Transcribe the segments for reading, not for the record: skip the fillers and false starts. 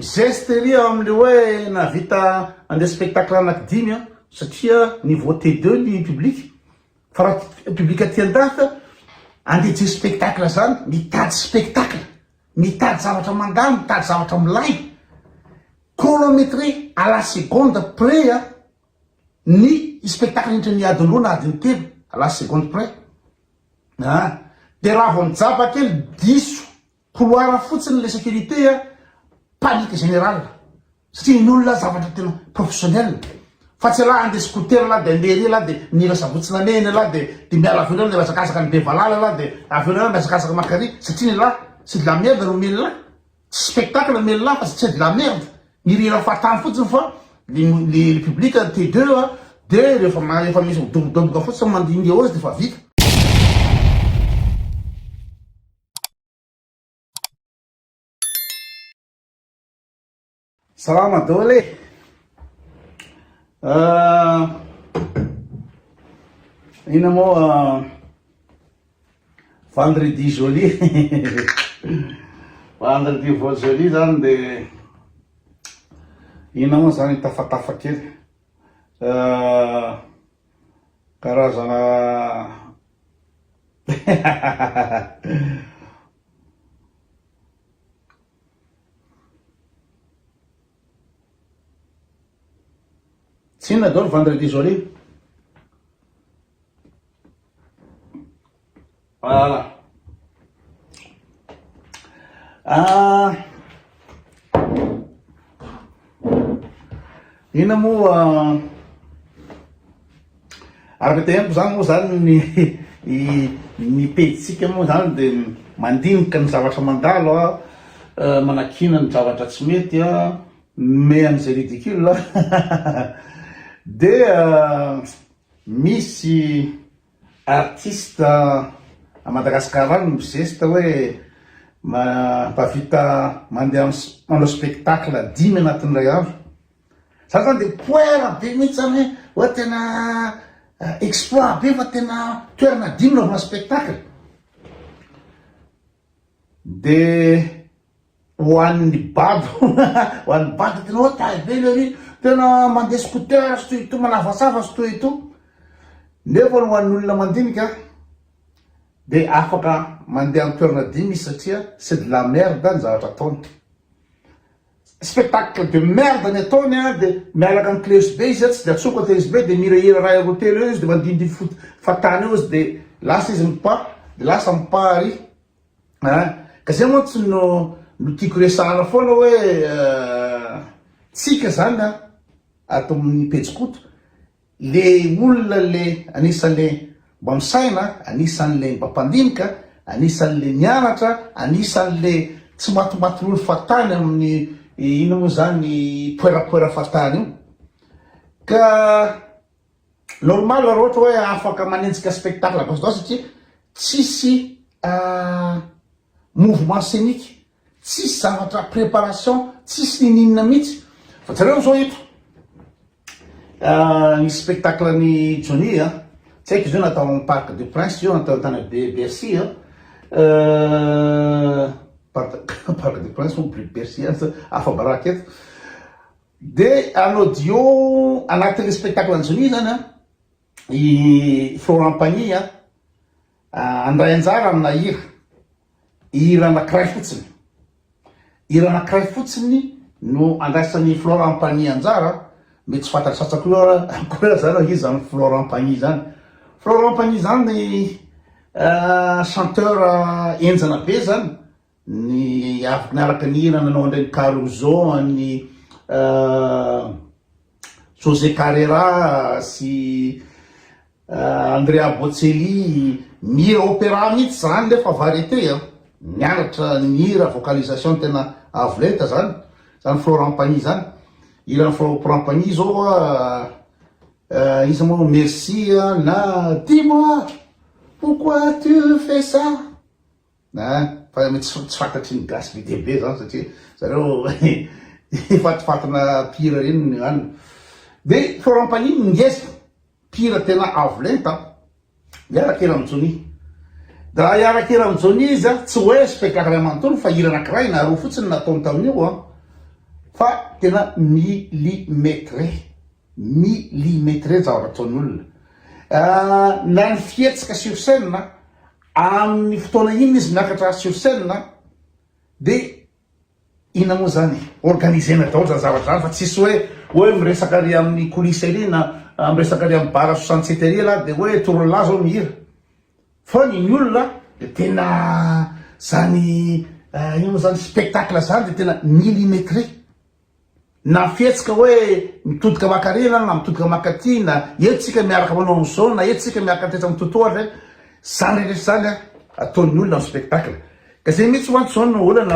geste ry amle hoe navita andeha spectacle anaky 5 satria niveau T2 ny public fa raha public aty an-dafy andeha je spectacle zany mitady spectacle mitady zavatra mandany mitady zavatra milay kilométré à la seconde près ny spectacle indra ny adiny roa na adiny telo à la seconde près de raha vao mijaba kely diso couloir fotsiny le sécurité panique générale satria in'olona zavatra tena professionnel fa tsy la andeha scooter la de andeha la de mila savotsina mena la de miala avy eo de masakasaka ny bevalala la de avy eo masakasaka makary satria la c'est de la merde no mena la spectacle mena la fa c'est de la merde mirira fatany fotsiny fa le public T2 de rehefa misy midobodoboka fotsiny mandindy eo de fa vita. Salama dole. Ina mo vendredi joli. Vendredi joli zany de ina mo zany tafatafa kely. Karazana Tsina dolo vendredi joli. Voilà. Ina mo araka tempo zany mo zany ny petsika mo zany de mandinika ny zavatra mandalo manakina ny zavatra tsy mety me an'izay ridicule de misy artiste a Madagascar any mizesta hoe mpavita mandeha manao spectacle 10 anatin'ny ray andro zany zany de poera be mihitsy zany hoe tena exploit be fa tena toerana 10 naovana spectacle de hoan'ny bado hoan'ny bado tena hoe tabe lery tena mandeha scooter sy toy ito manavasafa sy toy ito nefa no hoan'olona mandinika de afaka mandeha amin'ny toerana 10 satria c'est de la merde ny zavatra ataony spectacle de merde ny ataony de mialaka amin'ny clé USB izy tsy de atsoka clé USB de mirahira raha hôtel eo izy de mandindy fatany eo izy de lasa izy mipa de lasa mipary ka zay moa tsy no tiako resahana foana hoe tsika zany ato amin'ny pejikoto le olona le anisan'le mba misaina anisan'le mba mpandinika anisan'le mianatra anisan'le tsy matomatololo fatany amin'ny ino moa zany poerapoera fatany io ka normal raha ohatra hoe afaka manenjika spectacle gosy satria tsisy mouvement scénique tsisy zavatra préparation tsisy ninina mihitsy fa tsareo zao ito ny spectacle ny Johnny tsy haiko izy io natao amin'ny Parc des Princes io natao tany Bercy Parc des Princes ou plus Bercy afa baraky eto de anaudio anatin'le spectacle ny Johnny zany i Florent Pagny andray anjara amina hira anankiray fotsiny hira anankiray fotsiny no andraisan'ny Florent Pagny anjara mety tsy fantatra satsako koa zany izy zany Florent Pagny zany Florent Pagny zany chanteur enjana be zany ny afaka niaraka ny hira nanao andreny Caruso ny José Carrera sy Andrea Bocelli mihira opéra mihitsy zany le fa variété mianatra ny hira vocalisation tena avolenta zany Florent Pagny zany ilan'ny Florent Pagny zao izy moa merci na dis-moi pourquoi tu fais ça fa mety tsy fantatry ny gasy be be zany satria zareo fatifatana pira reny any de Florent Pagny ngeza pira tena avolenta miarak'era amin'ny Johnny da raha iaraky-era amin'ny Johnny izy tsy hoe spectacle manontolo fa hira anankiray na roa fotsiny nataony tamin'io fa tena millimétré zavatra ataony olona. Na ny fietsika sur scène amin'ny fotoana iny izy miakatra sur scène de ina moa zany organisena daholo zany zavatra zany fa tsisy hoe miresaka ary amin'ny coulisse ery na miresaka ary amin'ny bara 67 ery la de hoe torolahy zao mihira fa ny olona de tena zany ino moa zany spectacle zany de tena millimétré. Na fietsika hoe mitodika makarena na mitodika makaty na eto tsika miaraka manao am'zao na eto tsika miaraka tetra amin'ny totoatra zany rehetra zany ataon'ny olona amin'ny spectacle. Ka zay mihitsy ho antso zao no olana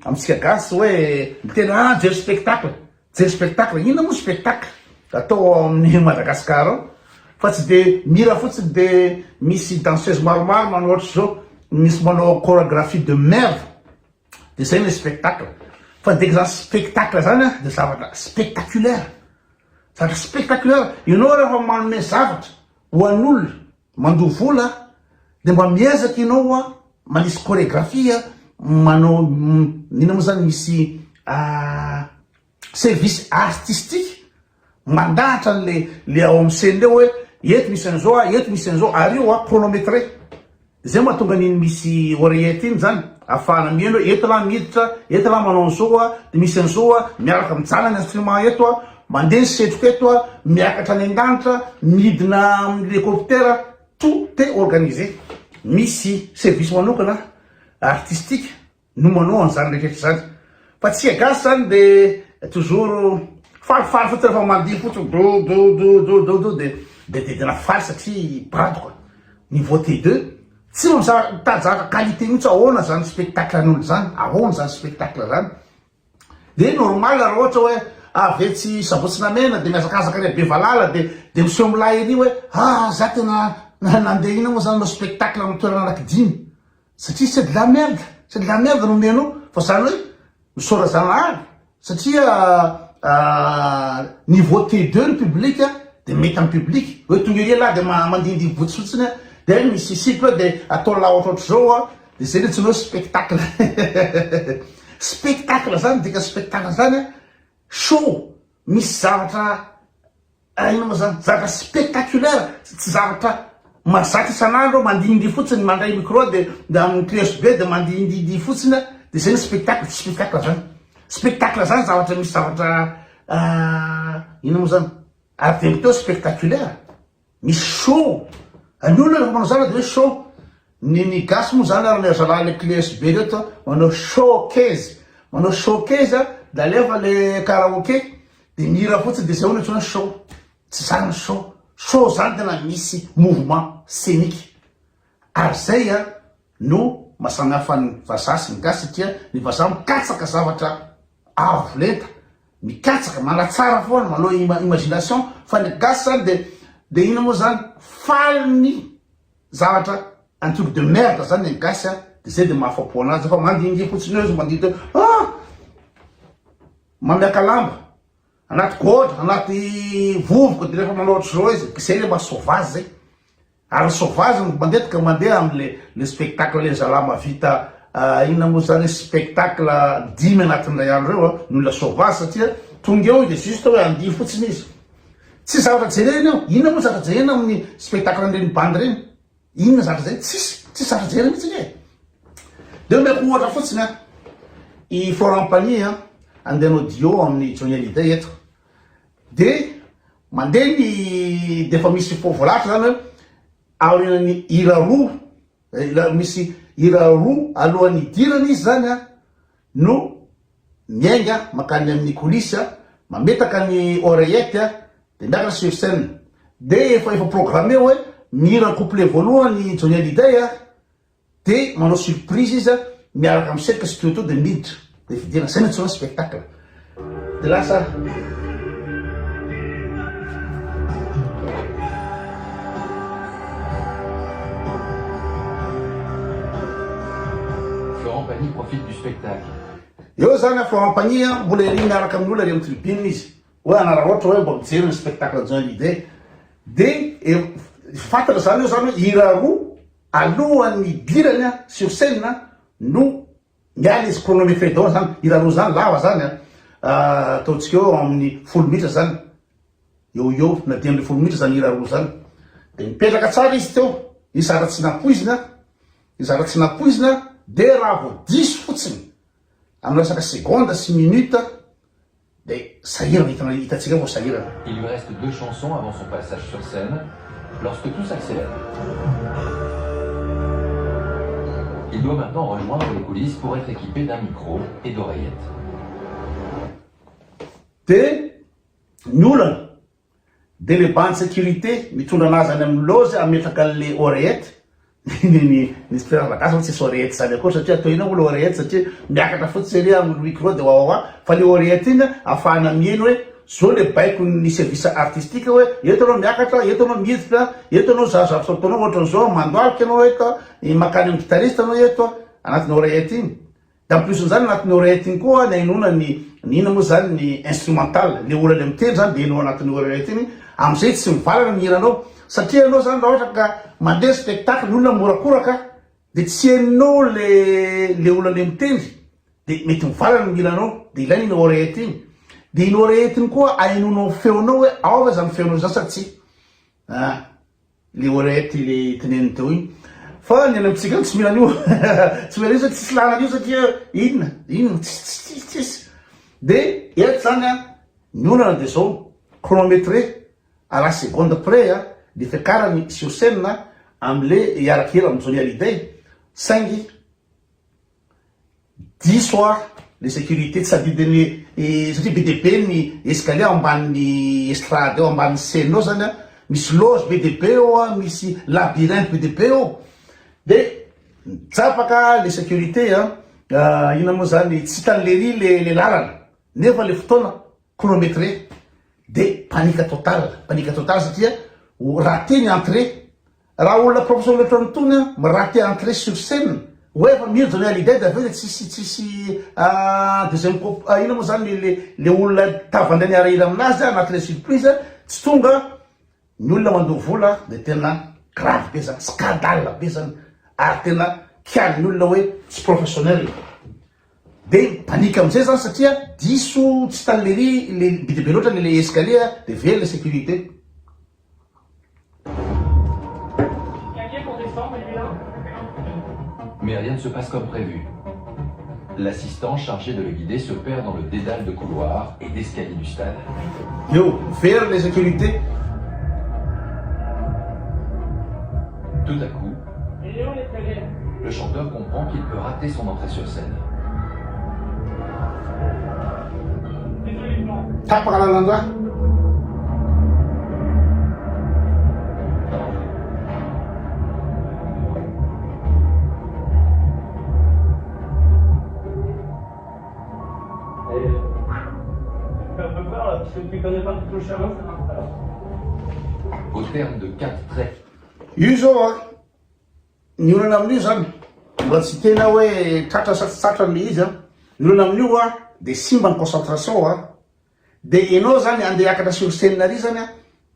amitsika gasy hoe tena jery spectacle ina moa spectacle atao amin'ny Madagasikara ao fa tsy de mira fotsiny de misy danseuse maromaro manao ohatra zao misy manao chorégraphie de merde de zay ny spectacle. Fa ndreky zany spectacle zany de zavatra spectaculaire ianao rehefa manome zavatra ho an'olona mandoha vola de mba miezaky ianao manisy chorégraphie manao ina moa zany misy service artistique mandahatra le ao amin'ny scène leo hoe eto misy an'izao ary io chronométré zay mahatonga niny misy oreillette iny zany afahana mieno eto la miditra eto la manao an'izao de misy an'izao miaraka mijanona ny instrument eto mandeha ny setroka eto miakatra any an-danitra midina amin'ny hélicoptère tout est organisé. Misy service manokana artistique no manao an'izany rehetra zany fa tsika gasy zany de toujours falifaly fotsiny rehefa mandihy fotsiny do de tena faly satria bradoka niveau T2 tsy mitady zavatra qualité mihitsy ahoana zany spectacle an'olo zany ahoana zany spectacle zany de normal raha ohatra hoe avetsy sabotsy namena de miazakazaka ary be valala de miseho milay ery hoe za tena nandeha ina moa zany no spectacle amin'ny toerana anaky 5 satria c'est de la merde no menao fa zany hoe misora zanahary satria niveau T2 ny public de mety amin'ny public hoe tonga ery lahy de mandindy votsotsiny de misy siple de atao la ohatrohatry zao de zay le tsy nao spectacle spectacle zany dika spectacle zany show misy zavatra ina moa zany zavatra spectaculaire tsy zavatra mazaka isan'andro mandindy fotsiny mandray micro de amin'ny clés be de mandindy fotsiny de zay ny spectacle spectacle zany zavatra misy zavatra ina moa zany ardemteo spectaculaire misy show ny olona rehefa manao zany de hoe show ny gasy moa zany ary zalahy le clés be reto manao showcase de alefa le karaoké de mihira fotsiny de zay hono antsoina show tsy zany show zany tena misy mouvement scénique ary zay no mahasamihafa ny vazaha sy ny gasy satria ny vazaha mikatsaka zavatra avo lenta mikatsaka manatsara foana manao imagination fa ny gasy zany de ina moa zany faly ny zavatra un truc de merde zany ny gasy de zay de mahafapo anazy fa mandindy fotsiny eo mandindy mamiaka lamba anaty gotra anaty vovoka de rehefa manao ohatra zao izy zay le masauvage zay ary sauvage mandetika mandeha amle spectacle le zalahy mavita ina moa zany spectacle 10 anatin'ray andro reo no la sauvage satria tonga eo de juste hoe andihy fotsiny izy tsy zavatra jerena eo inona moa zavatra jerena amin'ny spectacle an'ireny bandy reny inona zavatra zay tsisy zavatra jerena mihitsy e de meko ohatra fotsiny i Florent Pagny andeha audio amin'ny Johnny Hallyday eto de mandeha ny defa misy voalatra zany aorinany hira roa misy hira roa alohan'ny idirana izy zany no miainga makany amin'ny coulisse mametaka ny oreillette de miakatra sur scène de efa programme hoe mihira couplet voalohany Johnny Hallyday de manao surprise izy miaraka amin'ny setroka studio de miditra de fidirana zay nantsona spectacle de lasa Florent Pagny profite du spectacle. Eo zany Florent Pagny mbola ery miaraka amin'olona ary amin'ny tribune izy hoe anara ohatra hoe mba mijery ny spectacle Johnny Hallyday de fatatra zany eo zany hoe hira roa alohan'ny idirany sur scène no miala izy chronométré daholo zany hira roa zany lava zany ataontsika eo amin'ny 10 minitra zany eo na dia amin'ny 10 minitra zany hira roa zany de mipetraka tsara izy teo izara-tsy napoizina de raha vo diso fotsiny amin'ny resaka seconde sy minute de sahirana hitatsika vo sahirana. Il lui reste 2 chansons avant son passage sur scène, lorsque tout s'accélère. Il doit maintenant rejoindre les coulisses pour être équipé d'un micro et d'oreillettes. De ny olana de le bande sécurité mitondra anazy any amin'ny loge ametraka an'le oreillette ny firavakasa tsy oreillette zany akory satria atao ina olo oreillette satria miakatra fotsy ry amin'ny micro de wawawa fa le oreillette iny afahana mieno hoe zao le baiko ny service artistique hoe eto anao miakatra eto anao mihiditra eto anao zavatra ataonao ohatran'izao mandoalika anao eto makany amin'ny guitariste anao eto anatin'ny oreillette iny da plus zany anatin'ny oreillette iny koa na inona ny ina moa zany ny instrumental le olana le miteny zany de enao anatin'ny oreillette iny amizay tsy mivalana ny hiranao satria anao zany raha ohatra ka mandeha spectacle olona morakoraka de tsy hainao le olana le mitendry de mety mivalana ny hiranao de ilaina iny oreillette iny de iny oreillette iny koa ahinonao feonao hoe aova zany feonao zany sa tsy le oreillette le teneniny teo iny fa ny any amitsika tsy mila an'io tsy mila io satria tsisy lana an'io satria inona tsisy de eto zany ny olana de zao chronométré à la seconde près de fiakarany sur scène am'le hiarakira amin'ny Johnny Hallyday saingy diso le sécurité tsy sadidiny satria be de be ny escalier ambanin'ny estrade eo ambanin'ny scène ao zany misy loge be de be eo misy labyrinthe be de be eo de tsapaka le sécurité ina moa zany tsy hitan'le le lalana nefa le fotoana chronométré de panique totale satria raté ny entrée raha olona professionnel ohatry nytony miraté entrée sur scène hoe efa miry Johnny Hallyday de aveo de tsisy deuxième ina moa zany le olona tavandray niarahira aminazy anatin'le surprise tsy tonga ny olona mandoha vola de tena grave be zany scandale be zany ary tena kian'ny olona hoe tsy professionnel de panique amizay zany satria diso tsy tan'le le bidibe loatra le escalier de very le sécurité. Mais rien ne se passe comme prévu. L'assistant chargé de le guider se perd dans le dédale de couloirs et d'escaliers du stade. Yo, vers les sécurités. Tout à coup, le chanteur comprend qu'il peut rater son entrée sur scène. Tapaka lalana Au terme de 4 traits. io zao ny olana amin'io zany mba tsy tena hoe tratra satsatrany izy ny olana amin'io de simba ny concentration de enao zany andeha hiakatra sur scène ary zany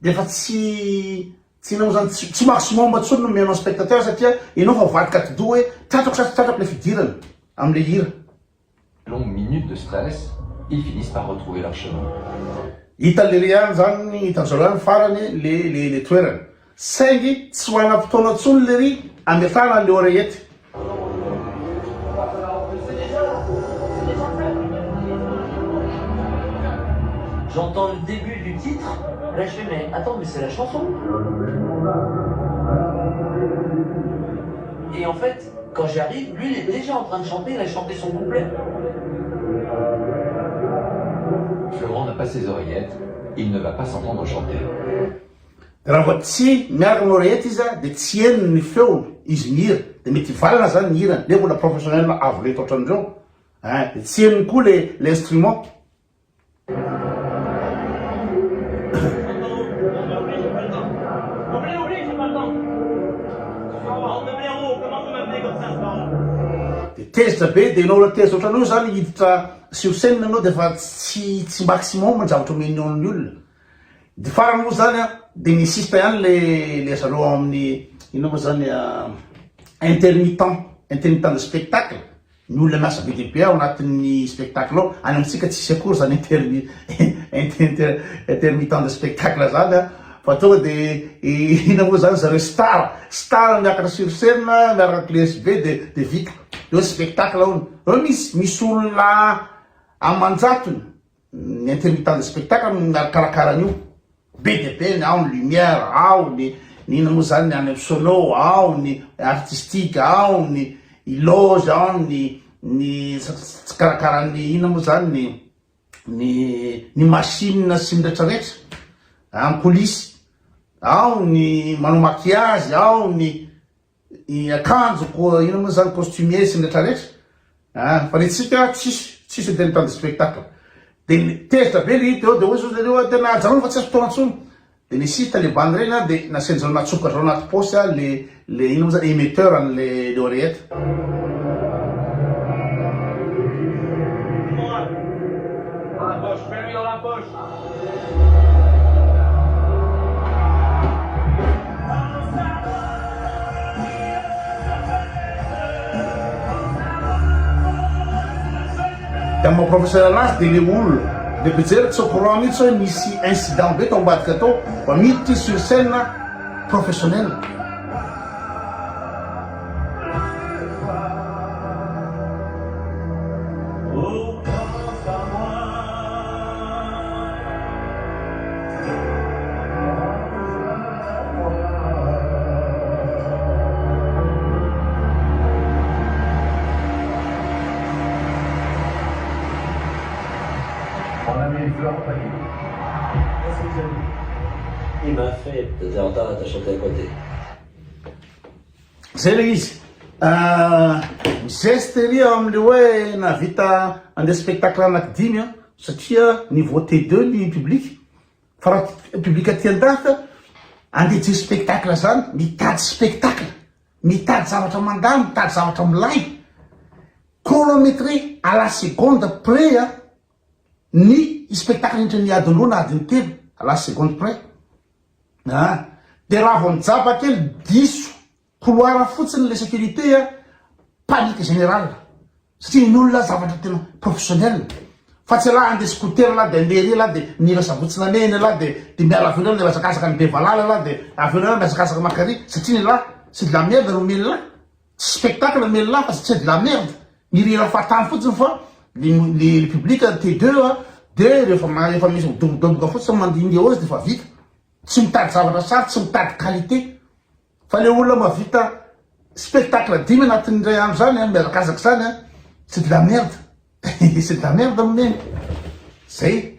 de fa tsy nao zany tsy maximum tsony no mianao spectateur satria enao fa vadika to do hoe tratrako le fidirana am'le hira. Longue minute de stress, ils finissent par retrouver leur chemin. Hitan'le any zany hitan'zao any farany le toerana saingy tsy hoana fotoana tsony le ry ametana le oreillette. J'entends le début du titre, là je fais mais attends mais c'est la chanson. Et en fait, quand j'arrive, lui il est déjà en train de chanter, il a chanté son couplet. Florent n'a pas ses oreillettes, il ne va pas s'entendre chanter. Raha vao tsy miaraka amin'ny oreillette izy de tsy henony ny feony izy mihira de mety valana zany ny hirany le mbola professionnel avo leto ohatran'izao de tsy henony koa l'instrument. de tezitra be de enao ola tezitra ohatran'io zany hiditra sur scène anao de fa tsy maximum zavatra omeny ny olona de farany moa zany de nisista ihany le zareo amin'ny ina moa zany intermittent de spectacle ny olona miasa be dia be ao anatin'ny spectacle ao, any amintsika tsisy akory zany intermittent de spectacle zany a, fa tonga de ina moa zany zareo star miakatra sur scène miaraka clé USB de vita eo spectacle ao. Eo misy olona amanjatony ny intermittent de spectacle miarakarakarahan'io be de be, ao ny lumière, ao ny ina moa zany any sono, ao ny artistique, ao ny loge, ao ny karakaran'ny ina moa zany ny machine sy ny retraretra amin'ny coulisse, ao ny manao maquillage, ao ny akanjo ina moa zany costumier sy ny retraretra. Fa nitsika tsisy intermittent de spectacle de tezitra be le hita eo de ozy zareo tena ajanona fa tsy azo fotoana antsony de nisy talibany reny de nasendrareo natsokadrao anaty posy le ina moa zany émetteur an'le oreette. Da maha professeur anazy de le olona de mijery tsy au courant mihitsy hoe misy incident be tao ambadika atao fa miditra sur scène professionnel. Il m'a fait de Zerda t'as chanté à côté. Zay le izy geste ry amle hoe navita andeha spectacle anaky 5 satria niveau T2 ny public fa raha public aty an-dafy andeha je spectacle zany mitady spectacle, mitady zavatra mandany, mitady zavatra milay chronométré à la seconde près ny spectacle indra ny adiny roa na adiny telo à la seconde près. De raha vao mijaba kely diso couloir fotsiny le sécurité panique générale satria ny olona zavatra tena professionnel fa tsy la andeha scooter la de andeha la de mira savotsina mena la de miala avy eo de masakasaka ny bevalala la de avy eo masakasaka makary satria ny la c'est de la merde no mena la spectacle mena la fa c'est de la merde mirira fatany fotsiny fa le public T2 de rehefa misy midobodoboka fotsiny mandindy eo de fa vita. Tsy mitady zavatra sary, tsy mitady qualité fa le olona mavita spectacle 5 anatin'indray andro zany miazakazaka zany c'est de la merde c'est de la merde amin'eny zay.